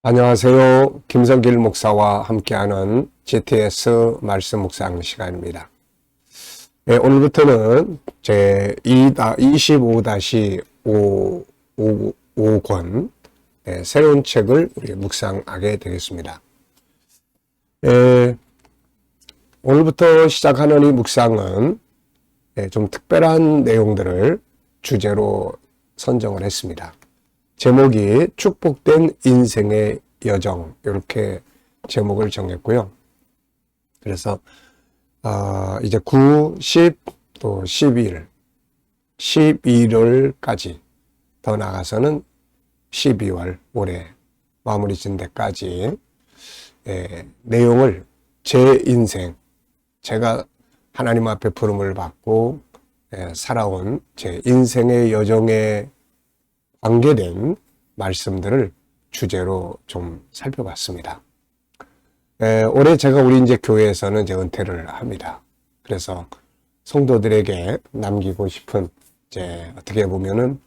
안녕하세요. 김성길 목사와 함께하는 GTS 말씀 묵상 시간입니다. 네, 오늘부터는 제 25-5권 새로운 책을 우리 묵상하게 되겠습니다. 오늘부터 시작하는 이 묵상은 좀 특별한 내용들을 주제로 선정을 했습니다. 제목이 축복된 인생의 여정, 이렇게 제목을 정했고요. 그래서 이제 9, 10, 또 11, 11월까지 더 나아가서는 12월 올해 마무리 진 데까지 내용을 제 인생, 제가 하나님 앞에 부름을 받고 살아온 제 인생의 여정에 관계된 말씀들을 주제로 좀 살펴봤습니다. 올해 제가 우리 이제 교회에서는 이제 은퇴를 합니다. 그래서 성도들에게 남기고 싶은 이제 어떻게 보면은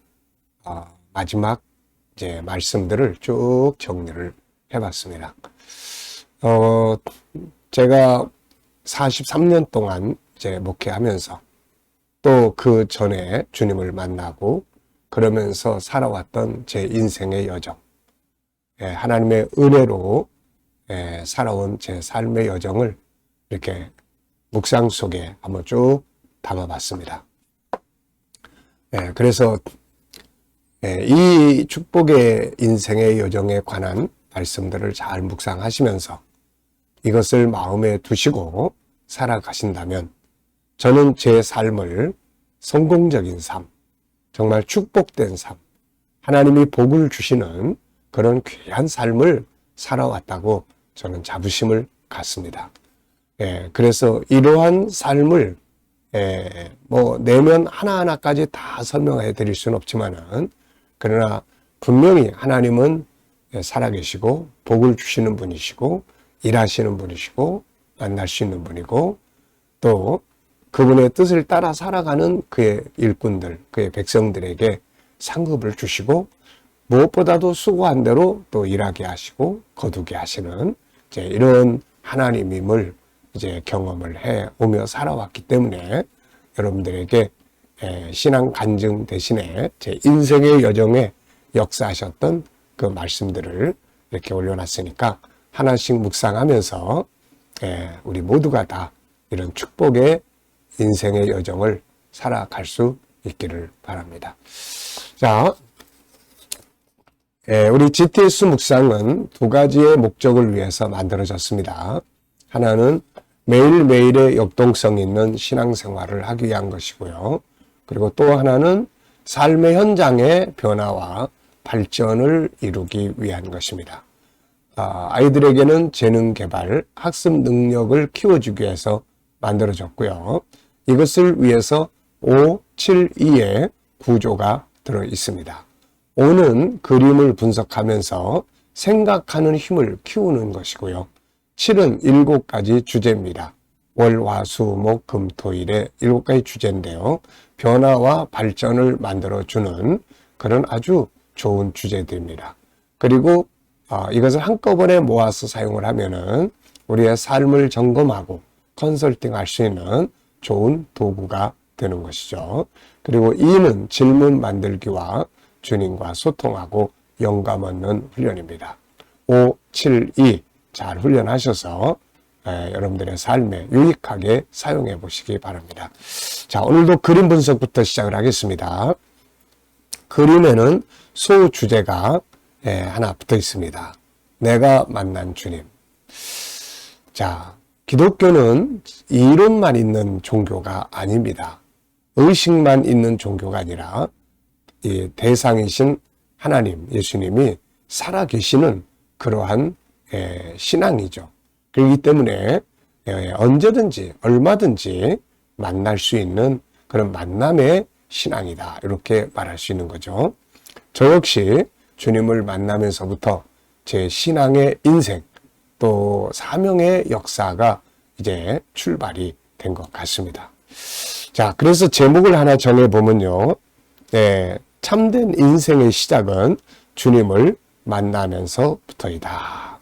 마지막 이제 말씀들을 쭉 정리를 해봤습니다. 제가 43년 동안 이제 목회하면서 또 그 전에 주님을 만나고 그러면서 살아왔던 제 인생의 여정, 하나님의 은혜로 살아온 제 삶의 여정을 이렇게 묵상 속에 한번 쭉 담아봤습니다. 그래서 이 축복의 인생의 여정에 관한 말씀들을 잘 묵상하시면서 이것을 마음에 두시고 살아가신다면 저는 제 삶을 성공적인 삶, 정말 축복된 삶, 하나님이 복을 주시는 그런 귀한 삶을 살아왔다고 저는 자부심을 갖습니다. 그래서 이러한 삶을 내면 하나하나까지 다 설명해 드릴 수는 없지만은, 그러나 분명히 하나님은 살아계시고 복을 주시는 분이시고 일하시는 분이시고 만날 수 있는 분이고, 또 그분의 뜻을 따라 살아가는 그의 일꾼들, 그의 백성들에게 상급을 주시고 무엇보다도 수고한 대로 또 일하게 하시고 거두게 하시는 이제 이런 하나님임을 이제 경험을 해 오며 살아왔기 때문에 여러분들에게 신앙 간증 대신에 제 인생의 여정에 역사하셨던 그 말씀들을 이렇게 올려놨으니까 하나씩 묵상하면서 우리 모두가 다 이런 축복의 인생의 여정을 살아갈 수 있기를 바랍니다. 자, 우리 GTS 묵상은 두 가지의 목적을 위해서 만들어졌습니다. 하나는 매일매일의 역동성 있는 신앙생활을 하기 위한 것이고요. 그리고 또 하나는 삶의 현장의 변화와 발전을 이루기 위한 것입니다. 아이들에게는 재능 개발, 학습 능력을 키워주기 위해서 만들어졌고요. 이것을 위해서 572의 구조가 들어 있습니다. 5는 그림을 분석하면서 생각하는 힘을 키우는 것이고요. 7은 7가지 주제입니다. 월, 화, 수, 목, 금, 토일의 7가지 주제인데요. 변화와 발전을 만들어주는 그런 아주 좋은 주제들입니다. 그리고 이것을 한꺼번에 모아서 사용을 하면은 우리의 삶을 점검하고 컨설팅 할 수 있는 좋은 도구가 되는 것이죠. 그리고 2는 질문 만들기와 주님과 소통하고 영감 얻는 훈련입니다. 5, 7, 2 잘 훈련하셔서 여러분들의 삶에 유익하게 사용해 보시기 바랍니다. 자, 오늘도 그림 분석부터 시작을 하겠습니다. 그림에는 소주제가 하나 붙어 있습니다. 내가 만난 주님. 자, 기독교는 이론만 있는 종교가 아닙니다. 의식만 있는 종교가 아니라 이 대상이신 하나님, 예수님이 살아계시는 그러한 신앙이죠. 그렇기 때문에 언제든지 얼마든지 만날 수 있는 그런 만남의 신앙이다, 이렇게 말할 수 있는 거죠. 저 역시 주님을 만나면서부터 제 신앙의 인생 또 사명의 역사가 이제 출발이 된 것 같습니다. 자, 그래서 제목을 하나 정해보면요. 참된 인생의 시작은 주님을 만나면서부터이다.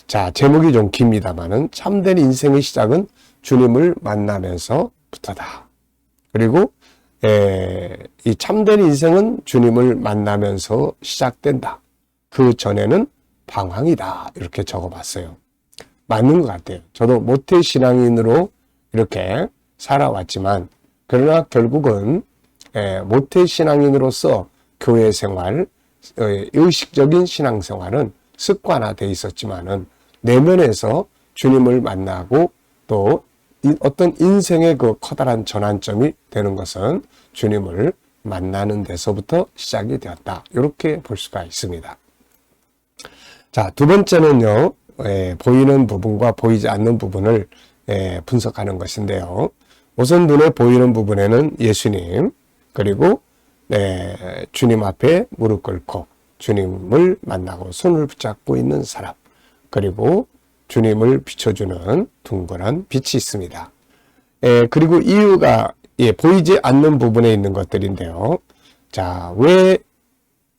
자, 제목이 좀 깁니다만은 참된 인생의 시작은 주님을 만나면서부터다. 그리고 이 참된 인생은 주님을 만나면서 시작된다. 그 전에는 방황이다. 이렇게 적어봤어요. 맞는 것 같아요. 저도 모태신앙인으로 이렇게 살아왔지만 그러나 결국은 모태신앙인으로서 교회 생활, 의식적인 신앙생활은 습관화되어 있었지만은 내면에서 주님을 만나고 또 어떤 인생의 그 커다란 전환점이 되는 것은 주님을 만나는 데서부터 시작이 되었다. 이렇게 볼 수가 있습니다. 자, 두 번째는요, 보이는 부분과 보이지 않는 부분을 분석하는 것인데요. 우선 눈에 보이는 부분에는 예수님, 그리고 주님 앞에 무릎 꿇고 주님을 만나고 손을 붙잡고 있는 사람, 그리고 주님을 비춰주는 둥근한 빛이 있습니다. 그리고 이유가 보이지 않는 부분에 있는 것들인데요. 자, 왜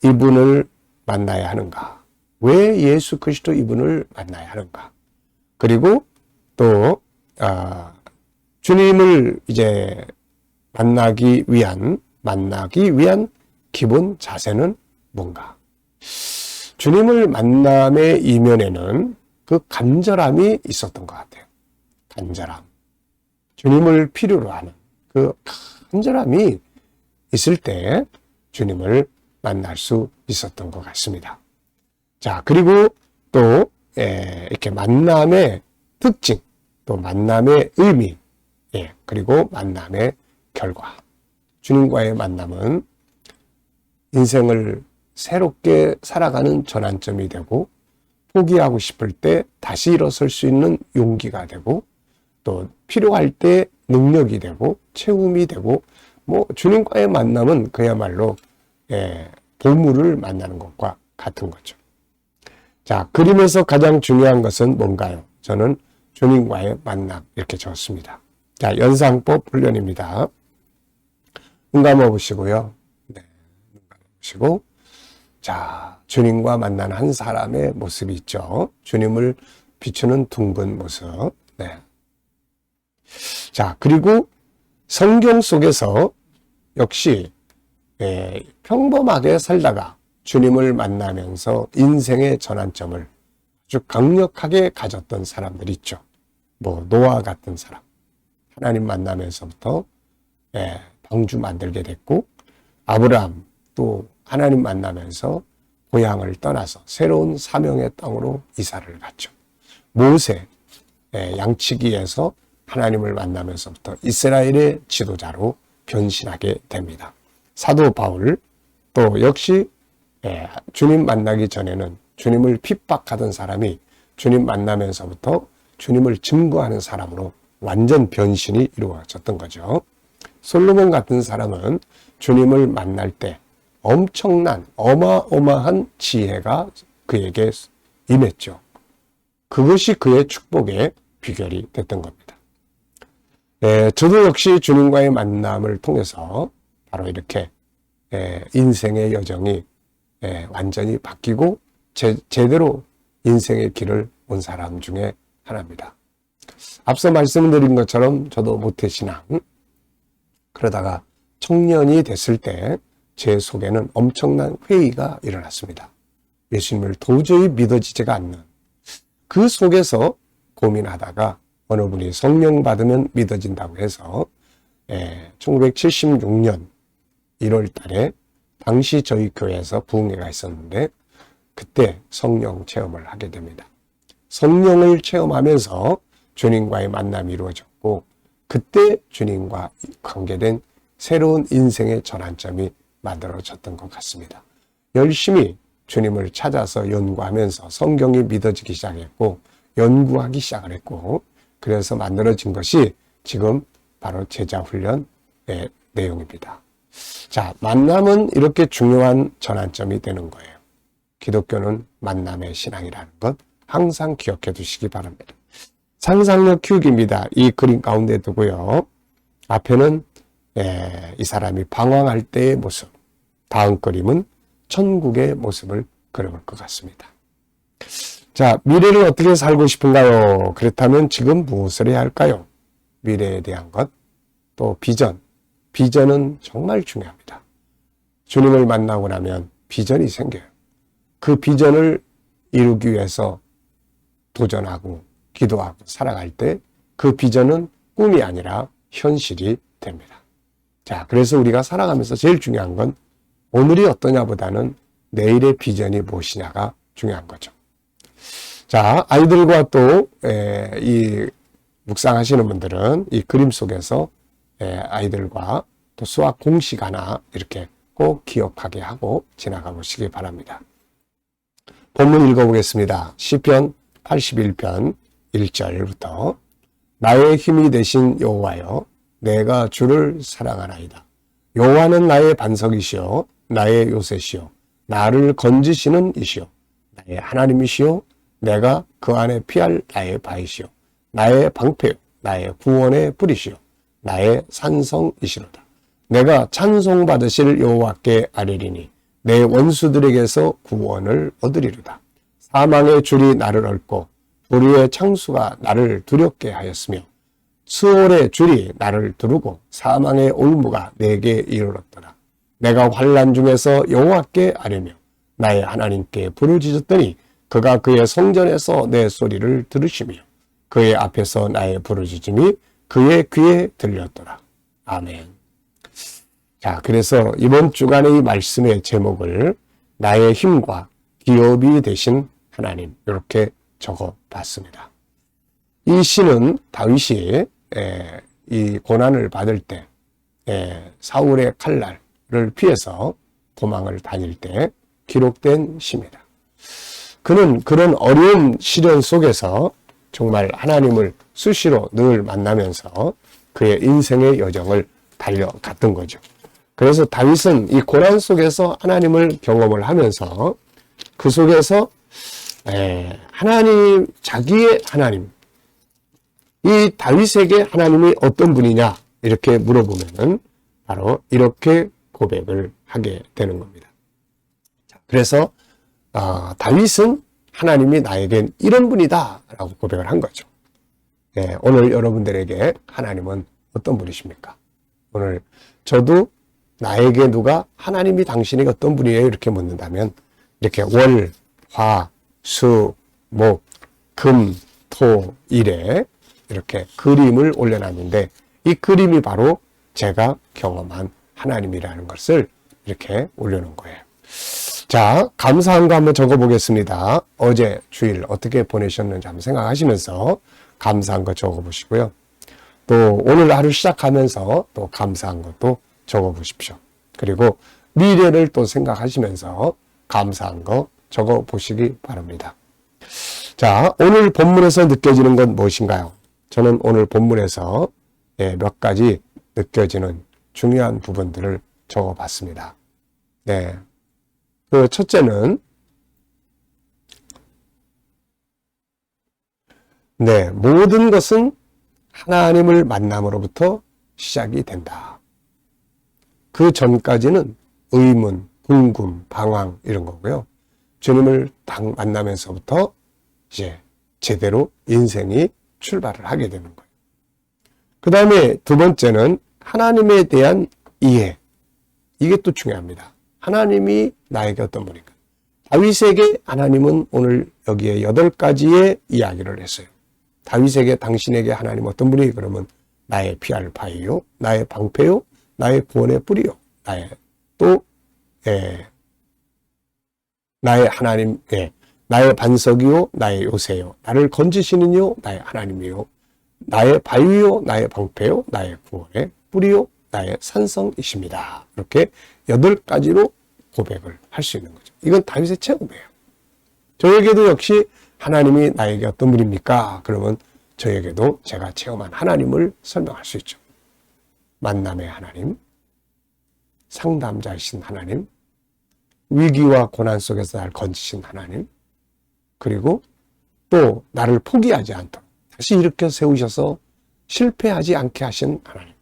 이분을 만나야 하는가? 왜 예수 그리스도 이분을 만나야 하는가? 그리고 또 주님을 이제 만나기 위한 기본 자세는 뭔가? 주님을 만남의 이면에는 그 간절함이 있었던 것 같아요. 간절함. 주님을 필요로 하는 그 간절함이 있을 때 주님을 만날 수 있었던 것 같습니다. 자, 그리고 또 이렇게 만남의 특징, 또 만남의 의미, 그리고 만남의 결과. 주님과의 만남은 인생을 새롭게 살아가는 전환점이 되고 포기하고 싶을 때 다시 일어설 수 있는 용기가 되고 또 필요할 때 능력이 되고 채움이 되고 주님과의 만남은 그야말로 보물을 만나는 것과 같은 거죠. 자, 그림에서 가장 중요한 것은 뭔가요? 저는 주님과의 만남 이렇게 적었습니다. 자, 연상법 훈련입니다. 눈 감아보시고요. 눈 감아보시고 자, 주님과 만난 한 사람의 모습이 있죠. 주님을 비추는 둥근 모습. 자, 그리고 성경 속에서 역시 평범하게 살다가 주님을 만나면서 인생의 전환점을 아주 강력하게 가졌던 사람들이 있죠. 노아 같은 사람. 하나님 만나면서부터 방주 만들게 됐고, 아브라함 또 하나님 만나면서 고향을 떠나서 새로운 사명의 땅으로 이사를 갔죠. 모세, 양치기에서 하나님을 만나면서부터 이스라엘의 지도자로 변신하게 됩니다. 사도 바울, 또 역시 주님 만나기 전에는 주님을 핍박하던 사람이 주님 만나면서부터 주님을 증거하는 사람으로 완전 변신이 이루어졌던 거죠. 솔로몬 같은 사람은 주님을 만날 때 엄청난 어마어마한 지혜가 그에게 임했죠. 그것이 그의 축복의 비결이 됐던 겁니다. 저도 역시 주님과의 만남을 통해서 바로 이렇게 인생의 여정이 완전히 바뀌고 제대로 인생의 길을 온 사람 중에 하나입니다. 앞서 말씀드린 것처럼 저도 모태신앙, 그러다가 청년이 됐을 때 제 속에는 엄청난 회의가 일어났습니다. 예수님을 도저히 믿어지지가 않는 그 속에서 고민하다가 어느 분이 성령 받으면 믿어진다고 해서 1976년 1월 달에 당시 저희 교회에서 부흥회가 있었는데 그때 성령 체험을 하게 됩니다. 성령을 체험하면서 주님과의 만남이 이루어졌고 그때 주님과 관계된 새로운 인생의 전환점이 만들어졌던 것 같습니다. 열심히 주님을 찾아서 연구하면서 성경이 믿어지기 시작했고 연구하기 시작을 했고 그래서 만들어진 것이 지금 바로 제자훈련의 내용입니다. 자, 만남은 이렇게 중요한 전환점이 되는 거예요. 기독교는 만남의 신앙이라는 것 항상 기억해 두시기 바랍니다. 상상력 키우기입니다. 이 그림 가운데 두고요. 앞에는 이 사람이 방황할 때의 모습, 다음 그림은 천국의 모습을 그럴 것 같습니다. 자, 미래를 어떻게 살고 싶은가요? 그렇다면 지금 무엇을 해야 할까요? 미래에 대한 것, 또 비전. 비전은 정말 중요합니다. 주님을 만나고 나면 비전이 생겨요. 그 비전을 이루기 위해서 도전하고 기도하고 살아갈 때 그 비전은 꿈이 아니라 현실이 됩니다. 자, 그래서 우리가 살아가면서 제일 중요한 건 오늘이 어떠냐보다는 내일의 비전이 무엇이냐가 중요한 거죠. 자, 아이들과 또 이 묵상하시는 분들은 이 그림 속에서 아이들과 또 수학 공식 하나 이렇게 꼭 기억하게 하고 지나가 보시기 바랍니다. 본문 읽어보겠습니다. 시편 81편 1절부터 나의 힘이 되신 여호와여 내가 주를 사랑하나이다. 여호와는 나의 반석이시요 나의 요새시요 나를 건지시는 이시요 나의 하나님이시요 내가 그 안에 피할 나의 바위시요 나의 방패요 나의 구원의 뿌리시요 나의 산성이시로다. 내가 찬송받으실 여호와께 아뢰리니 내 원수들에게서 구원을 얻으리로다. 사망의 줄이 나를 얽고 불의의 창수가 나를 두렵게 하였으며 수월의 줄이 나를 두르고 사망의 올무가 내게 이르렀더라. 내가 환난 중에서 여호와께 아뢰며 나의 하나님께 부르짖었더니 그가 그의 성전에서 내 소리를 들으시며 그의 앞에서 나의 부르짖음이 그의 귀에 들렸더라. 아멘. 자, 그래서 이번 주간의 이 말씀의 제목을 나의 힘과 기업이 되신 하나님 이렇게 적어봤습니다. 이 시는 다윗이 이 고난을 받을 때 사울의 칼날을 피해서 도망을 다닐 때 기록된 시입니다. 그는 그런 어려운 시련 속에서 정말 하나님을 수시로 늘 만나면서 그의 인생의 여정을 달려갔던 거죠. 그래서 다윗은 이 고난 속에서 하나님을 경험을 하면서 그 속에서 하나님, 자기의 하나님, 이 다윗에게 하나님이 어떤 분이냐 이렇게 물어보면은 바로 이렇게 고백을 하게 되는 겁니다. 그래서 다윗은 하나님이 나에겐 이런 분이다 라고 고백을 한 거죠. 오늘 여러분들에게 하나님은 어떤 분이십니까? 오늘 저도 나에게 누가 하나님이 당신에게 어떤 분이에요? 이렇게 묻는다면 이렇게 월, 화, 수, 목, 금, 토, 일에 이렇게 그림을 올려놨는데 이 그림이 바로 제가 경험한 하나님이라는 것을 이렇게 올려놓은 거예요. 자, 감사한 거 한번 적어보겠습니다. 어제 주일 어떻게 보내셨는지 한번 생각하시면서 감사한 거 적어보시고요. 또 오늘 하루 시작하면서 또 감사한 것도 적어보십시오. 그리고 미래를 또 생각하시면서 감사한 거 적어보시기 바랍니다. 자, 오늘 본문에서 느껴지는 건 무엇인가요? 저는 오늘 본문에서 몇 가지 느껴지는 중요한 부분들을 적어봤습니다. 네. 그 첫째는 모든 것은 하나님을 만남으로부터 시작이 된다. 그 전까지는 의문, 궁금, 방황 이런 거고요. 주님을 딱 만나면서부터 이제 제대로 인생이 출발을 하게 되는 거예요. 그 다음에 두 번째는 하나님에 대한 이해. 이게 또 중요합니다. 하나님이 나에게 어떤 분인가. 다윗에게 하나님은 오늘 여기에 8가지의 이야기를 했어요. 다윗에게 당신에게 하나님 어떤 분이 그러면 나의 피할 바위요, 나의 방패요, 나의 구원의 뿌리요, 나의 하나님, 나의 반석이요, 나의 요새요, 나를 건지시는요, 나의 하나님이요, 나의 바위요, 나의 방패요, 나의 구원의 뿌리요, 나의 산성이십니다. 이렇게 8가지로 고백을 할 수 있는 거죠. 이건 다윗의 체험이에요. 저에게도 역시 하나님이 나에게 어떤 분입니까? 그러면 저에게도 제가 체험한 하나님을 설명할 수 있죠. 만남의 하나님, 상담자이신 하나님, 위기와 고난 속에서 나를 건지신 하나님, 그리고 또 나를 포기하지 않도록 다시 일으켜 세우셔서 실패하지 않게 하신 하나님,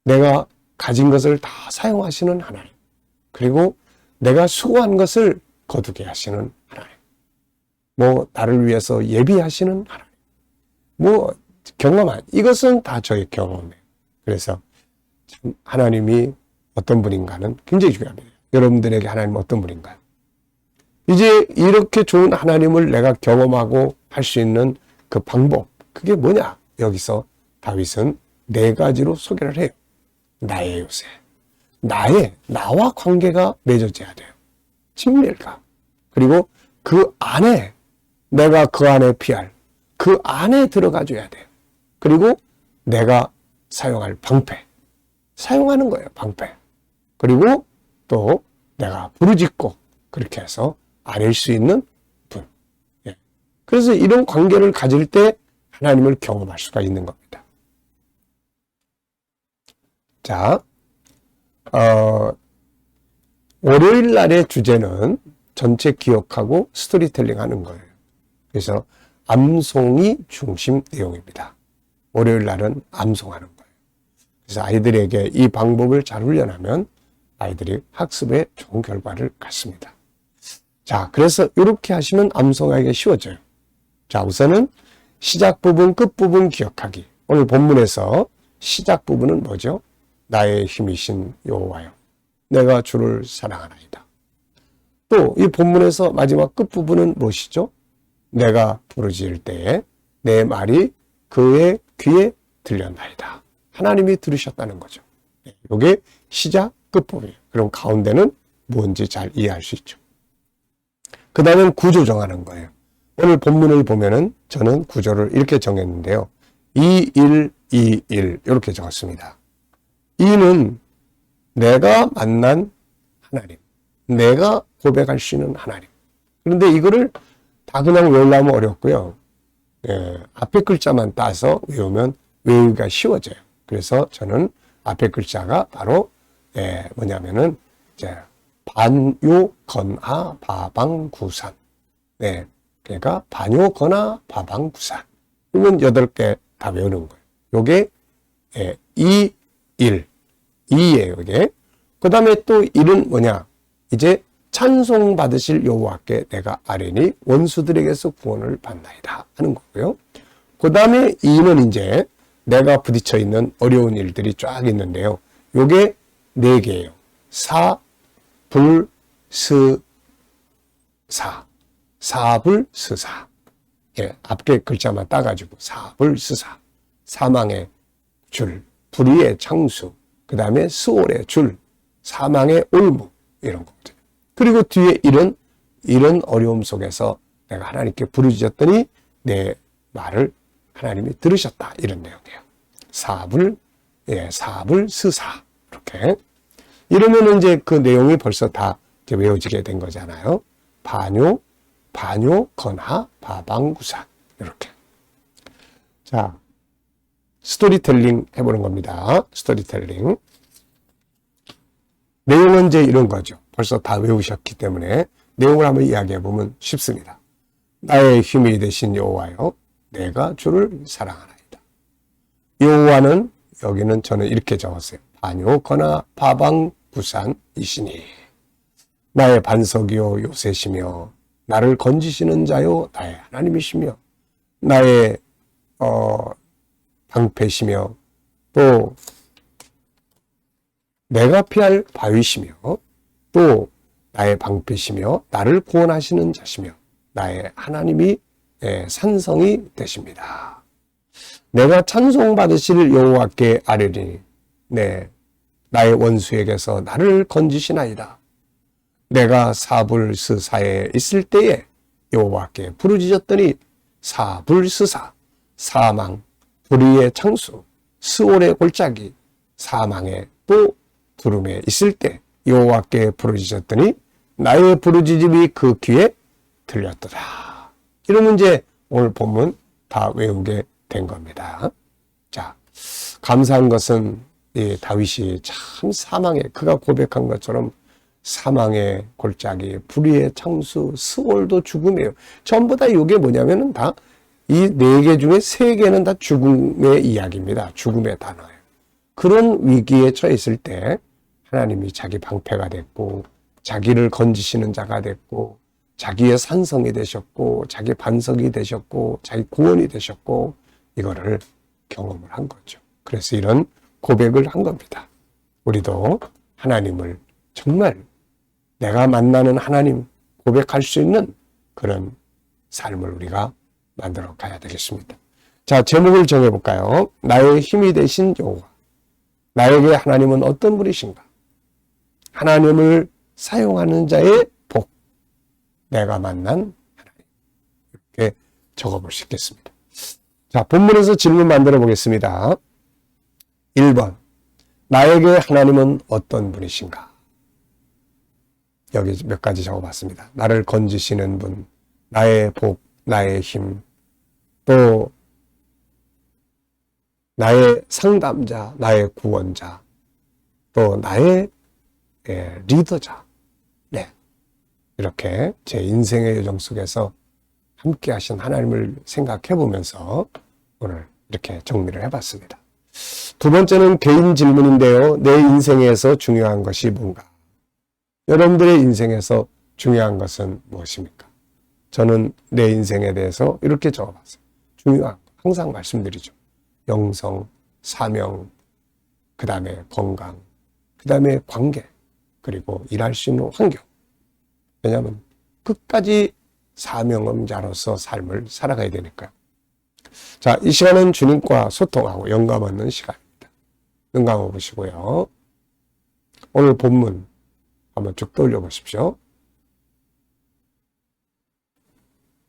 내가 가진 것을 다 사용하시는 하나님, 그리고 내가 수고한 것을 거두게 하시는 하나님. 뭐 나를 위해서 예비하시는 하나님. 뭐 경험한 이것은 다 저의 경험이에요. 그래서 참 하나님이 어떤 분인가는 굉장히 중요합니다. 여러분들에게 하나님 어떤 분인가요? 이제 이렇게 좋은 하나님을 내가 경험하고 할 수 있는 그 방법, 그게 뭐냐? 여기서 다윗은 4가지로 소개를 해요. 나의 요새. 나와 관계가 맺어져야 돼요. 친밀감. 그리고 그 안에, 내가 그 안에 피할, 그 안에 들어가줘야 돼요. 그리고 내가 사용할 방패. 사용하는 거예요, 방패. 그리고 또 내가 부르짖고 그렇게 해서 아릴 수 있는 분. 예. 그래서 이런 관계를 가질 때 하나님을 경험할 수가 있는 겁니다. 자, 월요일 날의 주제는 전체 기억하고 스토리텔링 하는 거예요. 그래서 암송이 중심 내용입니다. 월요일 날은 암송하는 거예요. 그래서 아이들에게 이 방법을 잘 훈련하면 아이들이 학습에 좋은 결과를 갖습니다. 자, 그래서 이렇게 하시면 암송하기가 쉬워져요. 자, 우선은 시작 부분, 끝 부분 기억하기. 오늘 본문에서 시작 부분은 뭐죠? 나의 힘이신 여호와여, 내가 주를 사랑하나이다. 또 이 본문에서 마지막 끝 부분은 무엇이죠? 내가 부르짖을 때에 내 말이 그의 귀에 들렸나이다. 하나님이 들으셨다는 거죠. 이게 시작, 끝 부분이에요. 그럼 가운데는 뭔지 잘 이해할 수 있죠. 그 다음엔 구조 정하는 거예요. 오늘 본문을 보면은 저는 구조를 이렇게 정했는데요. 2-1, 2-1 이렇게 적었습니다. 2는 내가 만난 하나님, 내가 고백할 수 있는 하나님. 그런데 이거를 다 그냥 외우려면 어렵고요. 앞에 글자만 따서 외우면 외우기가 쉬워져요. 그래서 저는 앞에 글자가 바로 뭐냐면은 이제 반요 건하 바방구산. 네, 그러니까 반요 건하 바방구산. 그러면 8개 다 외우는 거예요. 요게 2, 1, 2예요. 이게. 그 다음에 또 1은 뭐냐? 이제 찬송 받으실 여호와께 내가 아뢰니 원수들에게서 구원을 받나이다 하는 거고요. 그 다음에 2는 이제 내가 부딪혀 있는 어려운 일들이 쫙 있는데요. 요게 4개예요. 사, 불, 스, 사. 사불, 스사. 예, 앞에 글자만 따가지고 사불, 스사. 사망의 줄, 불의의 창수, 그 다음에 스올의 줄, 사망의 올무, 이런 거죠. 그리고 뒤에 이런 어려움 속에서 내가 하나님께 부르짖었더니 내 말을 하나님이 들으셨다. 이런 내용이에요. 사불, 사불, 스사. 이렇게. 이러면 이제 그 내용이 벌써 다 이제 외워지게 된 거잖아요. 반요, 건하, 바방구사. 이렇게. 자, 스토리텔링 해보는 겁니다. 스토리텔링. 내용은 이제 이런 거죠. 벌써 다 외우셨기 때문에 내용을 한번 이야기해 보면 쉽습니다. 나의 힘이 되신 여호와여, 내가 주를 사랑하나이다. 여호와는 여기는 저는 이렇게 적었어요. 반요 거나 바방구산이시니 나의 반석이요 요새시며 나를 건지시는 자요 나의 하나님이시며 나의 방패시며 또 내가 피할 바위시며 또 나의 방패시며 나를 구원하시는 자시며 나의 하나님이 산성이 되십니다. 내가 찬송받으실 여호와께 아뢰리니 나의 원수에게서 나를 건지시나이다. 내가 사불스사에 있을 때에 여호와께 부르짖었더니 사불스사, 사망, 불의의 창수, 스올의 골짜기, 사망의 또 구름에 있을 때 여호와께 부르짖었더니 나의 부르짖음이 그 귀에 들렸더라. 이러면 이제 오늘 본문 다 외우게 된 겁니다. 자, 감사한 것은 이 다윗이 참 사망의, 그가 고백한 것처럼 사망의 골짜기, 불의의 창수, 스올도 죽음이에요. 전부 다 이게 뭐냐면은 다 이 4개 중에 3개는 다 죽음의 이야기입니다. 죽음의 단어예요. 그런 위기에 처했을 때 하나님이 자기 방패가 됐고 자기를 건지시는 자가 됐고 자기의 산성이 되셨고, 자기 반석이 되셨고, 자기 구원이 되셨고, 이거를 경험을 한 거죠. 그래서 이런 고백을 한 겁니다. 우리도 하나님을 정말 내가 만나는 하나님 고백할 수 있는 그런 삶을 우리가 만들어 가야 되겠습니다. 자, 제목을 정해볼까요? 나의 힘이 되신 여호와. 나에게 하나님은 어떤 분이신가? 하나님을 사용하는 자의 복. 내가 만난 하나님. 이렇게 적어볼 수 있겠습니다. 자, 본문에서 질문 만들어 보겠습니다. 1번. 나에게 하나님은 어떤 분이신가? 여기 몇 가지 적어봤습니다. 나를 건지시는 분, 나의 복, 나의 힘, 또 나의 상담자, 나의 구원자, 또 나의 리더자. 네. 이렇게 제 인생의 여정 속에서 함께 하신 하나님을 생각해 보면서 오늘 이렇게 정리를 해봤습니다. 두 번째는 개인 질문인데요. 내 인생에서 중요한 것이 뭔가? 여러분들의 인생에서 중요한 것은 무엇입니까? 저는 내 인생에 대해서 이렇게 적어봤어요. 중요한 거, 항상 말씀드리죠. 영성, 사명, 그 다음에 건강, 그 다음에 관계, 그리고 일할 수 있는 환경. 왜냐하면 끝까지 사명자로서 삶을 살아가야 되니까요. 자, 이 시간은 주님과 소통하고 영감 얻는 시간입니다. 눈 감아 보시고요. 오늘 본문 한번 쭉 떠올려 보십시오.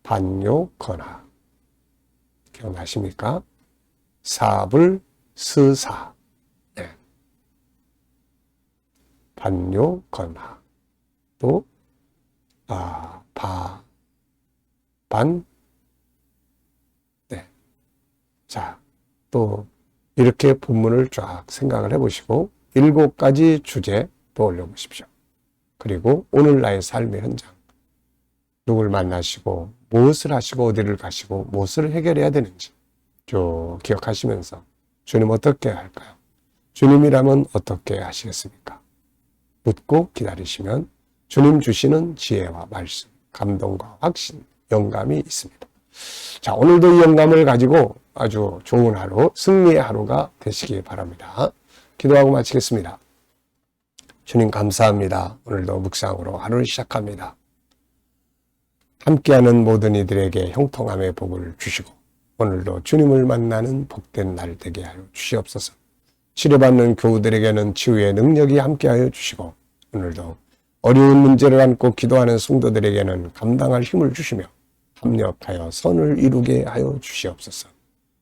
반요건하. 기억나십니까? 사불스사. 네. 반요건하. 또 네. 자, 또 이렇게 본문을 쫙 생각을 해보시고 7가지 주제 떠올려 보십시오. 그리고 오늘 나의 삶의 현장, 누굴 만나시고 무엇을 하시고 어디를 가시고 무엇을 해결해야 되는지 쭉 기억하시면서 주님 어떻게 할까요? 주님이라면 어떻게 하시겠습니까? 묻고 기다리시면 주님 주시는 지혜와 말씀, 감동과 확신, 영감이 있습니다. 자, 오늘도 이 영감을 가지고 아주 좋은 하루, 승리의 하루가 되시기 바랍니다. 기도하고 마치겠습니다. 주님 감사합니다. 오늘도 묵상으로 하루를 시작합니다. 함께하는 모든 이들에게 형통함의 복을 주시고 오늘도 주님을 만나는 복된 날 되게 하여 주시옵소서. 치료받는 교우들에게는 치유의 능력이 함께하여 주시고 오늘도 어려운 문제를 안고 기도하는 성도들에게는 감당할 힘을 주시며 합력하여 선을 이루게 하여 주시옵소서.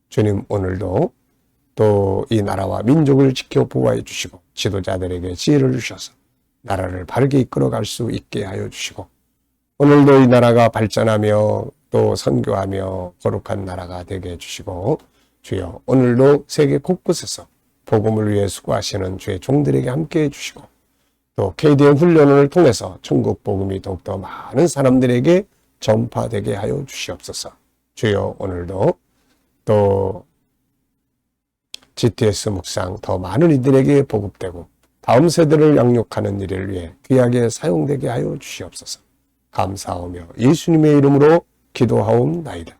주님 오늘도 또 이 나라와 민족을 지켜 보호해 주시고 지도자들에게 지혜를 주셔서 나라를 바르게 이끌어갈 수 있게 하여 주시고 오늘도 이 나라가 발전하며 또 선교하며 거룩한 나라가 되게 해주시고 주여 오늘도 세계 곳곳에서 복음을 위해 수고하시는 주의 종들에게 함께 해주시고 또 KDM 훈련을 통해서 천국 복음이 더욱더 많은 사람들에게 전파되게 하여 주시옵소서. 주여 오늘도 또 GTS 묵상 더 많은 이들에게 보급되고 다음 세대를 양육하는 일을 위해 귀하게 사용되게 하여 주시옵소서. 감사하며 예수님의 이름으로 기도하옵나이다.